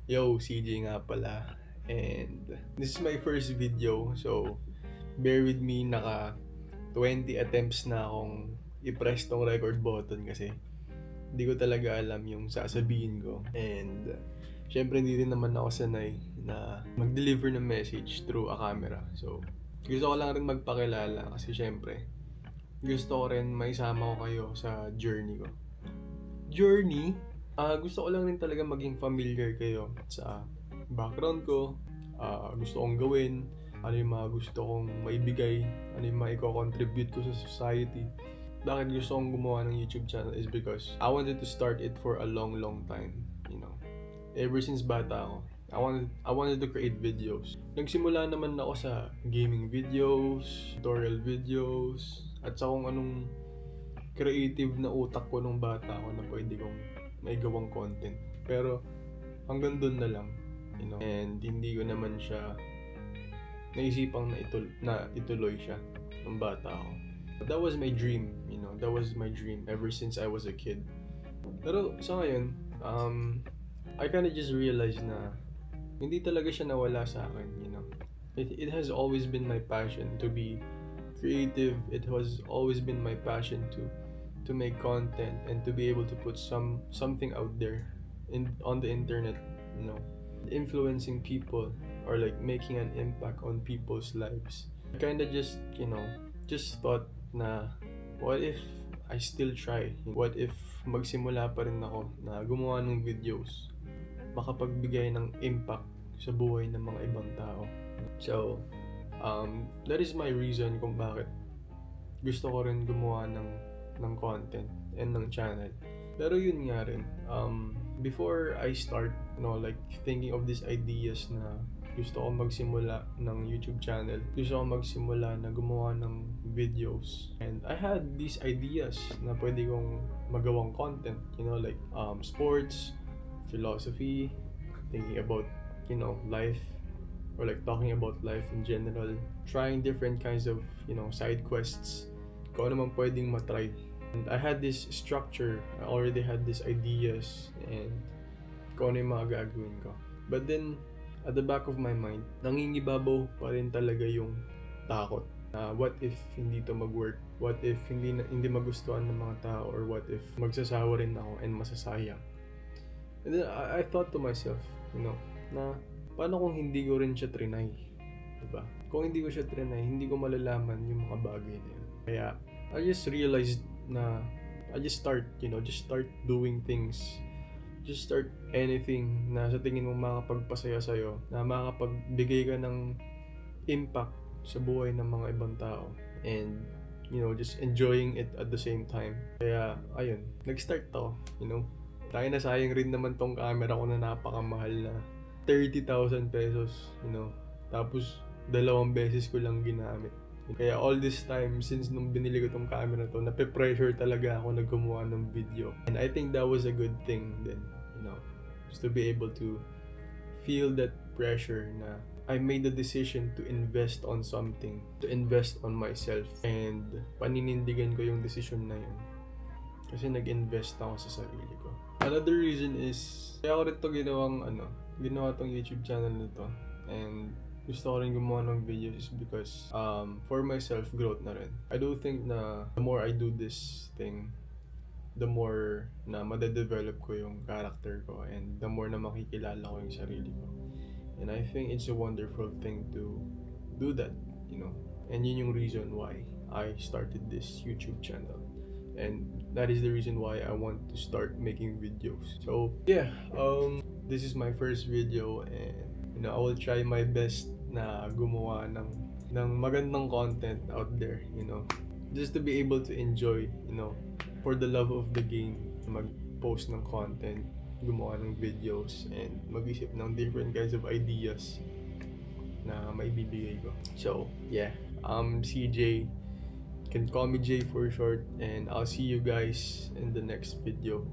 Yo, CJ nga pala. And this is my first video. So, bear with me. Naka 20 attempts na akong i-press tong record button kasi hindi ko talaga alam yung sasabihin ko. And syempre hindi din naman ako sanay na mag-deliver ng message through a camera. So, gusto ko lang rin magpakilala kasi syempre gusto ko rin maisama ko kayo sa journey ko. Gusto ko lang rin talaga maging familiar kayo sa background ko, gusto kong gawin, ano yung mga gusto kong maibigay, ano yung mga i-contribute ko sa society. Bakit gusto kong gumawa ng YouTube channel is because I wanted to start it for a long time, you know. Ever since bata ako, I wanted to create videos. Nagsimula naman ako sa gaming videos, tutorial videos, at sa kung anong creative na utak ko nung bata ako na pwede kong maigawang content. Pero hanggang doon na lang, you know. And hindi ko naman siya naisipang na ituloy siya nung bata ako. But that was my dream, you know. That was my dream ever since I was a kid. Pero sa ngayon, I kinda just realized na hindi talaga siya nawala sa akin, you know. It has always been my passion to be creative. It has always been my passion to make content and to be able to put something out there on the internet, you know, influencing people or like making an impact on people's lives. I kind of just, you know, just thought na what if I still try? What if magsimula pa rin ako na gumawa ng videos, makapagbigay ng impact sa buhay ng mga ibang tao. So, that is my reason kung bakit gusto ko rin gumawa ng content and ng channel. Pero yun nga rin, before I start, you know, like thinking of these ideas na gusto ko magsimula ng YouTube channel, gusto ko magsimula na gumawa ng videos. And I had these ideas na pwede kong magawang content, you know, like sports, philosophy, thinking about, you know, life, or like talking about life in general, trying different kinds of, you know, side quests, kung ano man pwedeng matry. And I had this structure, I already had these ideas, and kung ano yung mga gagawin ko. But then, at the back of my mind, nangingibabaw pa rin talaga yung takot. What if hindi to mag-work? What if hindi magustuhan ng mga tao? Or what if magsasawa rin ako and masasayang? And then I thought to myself, you know, na paano kung hindi ko rin siya trinay? Diba? Kung hindi ko siya trinay, hindi ko malalaman yung mga bagay na yun. Kaya I just realized na I just start doing things. Just start anything na sa tingin mo makakapagpasaya sa'yo, na makakapagbigay ka ng impact sa buhay ng mga ibang tao. And, you know, just enjoying it at the same time. Kaya, ayun, nag-start to, you know. Tayo na sayang rin naman tong camera ko na napakamahal na 30,000 pesos, you know. Tapos, 2 beses ko lang ginamit. Kaya all this time, since nung binili ko tong camera to, nape-pressure talaga ako na gumawa ng video. And I think that was a good thing then, you know, just to be able to feel that pressure na I made the decision to invest on something, to invest on myself. And paninindigan ko yung decision na yun. Kasi nag-invest ako sa sarili ko. Another reason is, kaya ko rin to ginawa tong YouTube channel na to. And gusto ko rin gumawa ng videos is because for myself, growth na rin. I do think na the more I do this thing, the more na madedevelop ko yung character ko and the more na makikilala ko yung sarili ko. And I think it's a wonderful thing to do that, you know. And yun yung reason why I started this YouTube channel. And that is the reason why I want to start making videos. So yeah, this is my first video, and you know, I will try my best na gumawa ng magandang content out there, you know, just to be able to enjoy, you know, for the love of the game, mag-post ng content, gumawa ng videos, and mag-isip ng different kinds of ideas na maibibigay ko. So yeah, CJ, you can call me Jay for short, and I'll see you guys in the next video.